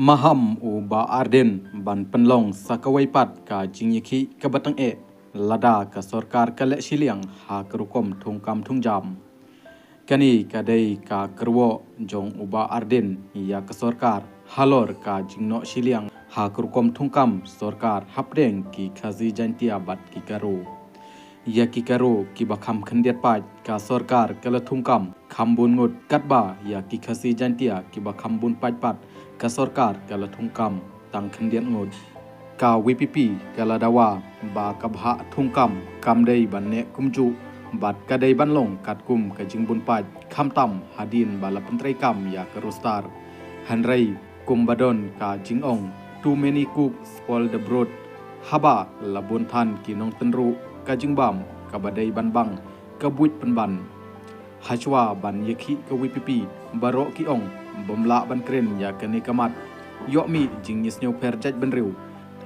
Maham u ba arden ban penlong sakawai pat ka jingyaki ka batang lada ka sorkar ka le siliang ha kerukom thungkam thungjam kani kadai ka kerwo jong uba arden ya ka sorkar halor ka jingno siliang ha kerukom thungkam sorkar hapdeng ki khazi jantia bat ki karo ya ki karo ki bakham khandiat pat ka sorkar kala thungkam khambun ngut katba ya ki khazi jantia ki bakham bun pat ka sorkar kala thungkam tang khandiat ngut ka WPP kala dawa ba ka bha thungkam kamdei banne kumju bat kadai banlong katkum ka jingbun pat khamtam hadin bala pentrai kam ya ka rostar hanrai kumbadon ka jingong too many cook spoil the broad haba labun than ki nong tenru ka jingbam ka badai banbang ka buit penban hachwa ban yekhi ka WPP baro ki ong bomla ban kren ya kani kamat yokmi jing yesnyo perjaj benriu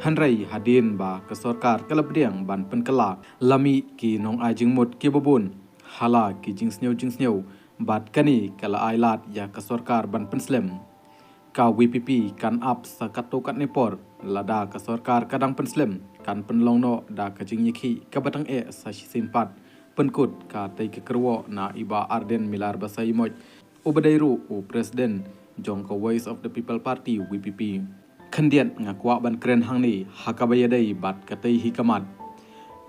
hanrai hadin ba ka sorkar kalabdiang ban penkala lami ki nong ajing mut ki babun hala ki jingsnyo bat kani kala ailat ya ka sorkar ban penslem ka WPP kan up sa katokat nepor lada ka sorkar kadang penslem kan penlongno da ka jing yekhi ka batang sa sisin pat penkut ka tai ke kerwo na iba arden milar basai moj ubadairu u presiden jong ka Voice of the People Party WPP khandian ngakwa ban kren hangni hakabayadai bat katai hikamat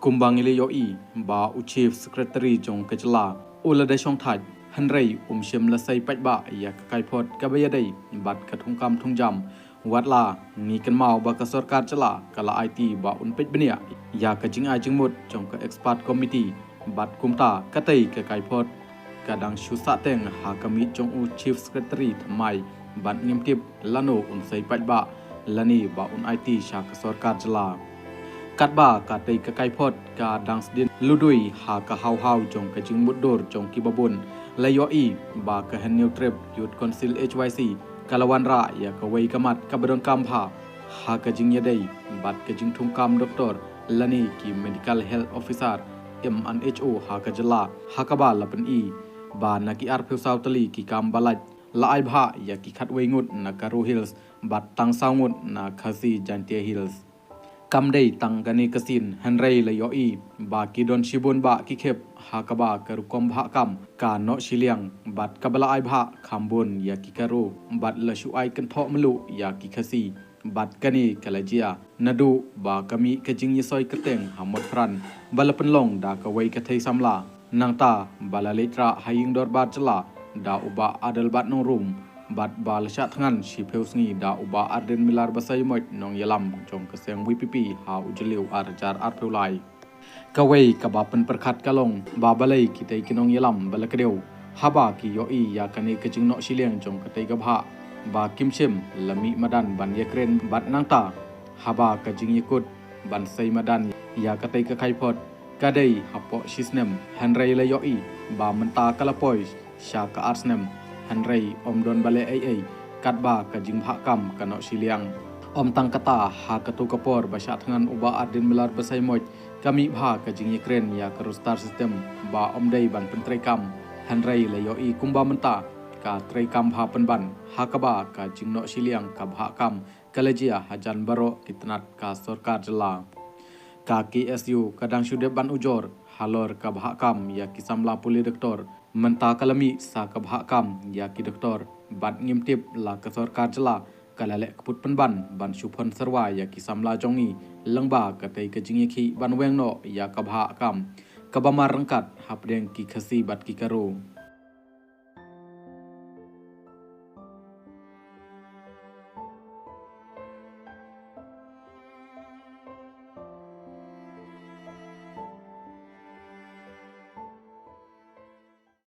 kumbangile yoi ba u chief secretary jong kajla ulada shong thaj hanrai shem lasai pajba ya kai phot kabayadai bat kathungkam thungjam watla ni kan mau ba ka sarkar chala kala IT ba unpej benia ya ka jing ajing mut jong ka expert committee bat kumta katai ka kai phot kadang shusa teng ha kami jong u chief secretary thamai ban ngimtip lano unsai pajba lani ba un IT sha ka sarkar chala katba ka tai ka kai phot ka dangsdin ludui ha ka hau jong ka jing mudor jong ki babun layoi ba ka haneu trip youth council HYC kalawan ra ya ka wei kamat ka badon kampha ha ka jing yadai bat ka jing thungkam doktor lani ki medical health officer MNHO ha ka jala ha ka ba lapan ba na ki arpheu sautali ki kam balaj la ai bha ya ki khat wei ngut na karu hills bat tang saungut na khazi jantia hills kamdei tang gani kasin hanrei la yoi ba ki don shibun ba ki khep ha ka ba karu kom bha kam ka no shiliang bat kabala ai bha khambun ya ki karu bat la shu ai kan tho mlu ya ki khasi bat kani kalajia nadu ba kami kajing yesoi keteng hamot fran balapan long da ka wei ka thei samla nangta bala letra haying dor bat chala da uba adal bat nong room bat bal sha thangan shi pheusngi da uba arden milar basai moj nong yalam jong kaseng WPP ha ujliu arjar arpheulai kawei ka bapan perkhat kalong ba balai kitai kinong yalam balakdeu haba ki yoi ya kani kajing no shiliang jong katai gabha ba kimchim lami madan ban yakren bat nangta haba kajing yakut ban sai madan ya katai ka khaipot kadai hapo shisnem hanrei la yoi ba menta kalapoi sha ka arsnem hanrei omdon bale ai katba ka jingbha kam kano siliang om tang kata ha katu kapor basha thangan uba adin milar basai moj kami bha ka jingye kren ya ka star system ba omdei ban pentrai kam hanrei la yoi kumba menta ka trai kam bha penban ha ka ba ka jingno siliang ka bha kam kalajia hajan baro kitnat ka sarkar jala ka KSU kadang sude ban ujor halor ka bha kam ya ki samla puli doktor menta kalami sa ka bha kam ya ki doktor bat ngimtip la ka sarkar jala kalale kaput penban ban shupon sarwa ya ki samla jongi langba ka tai ka jingi khi ban wengno ya ka bha kam ka bamar rangkat hapdeng ki khasi bat ki karo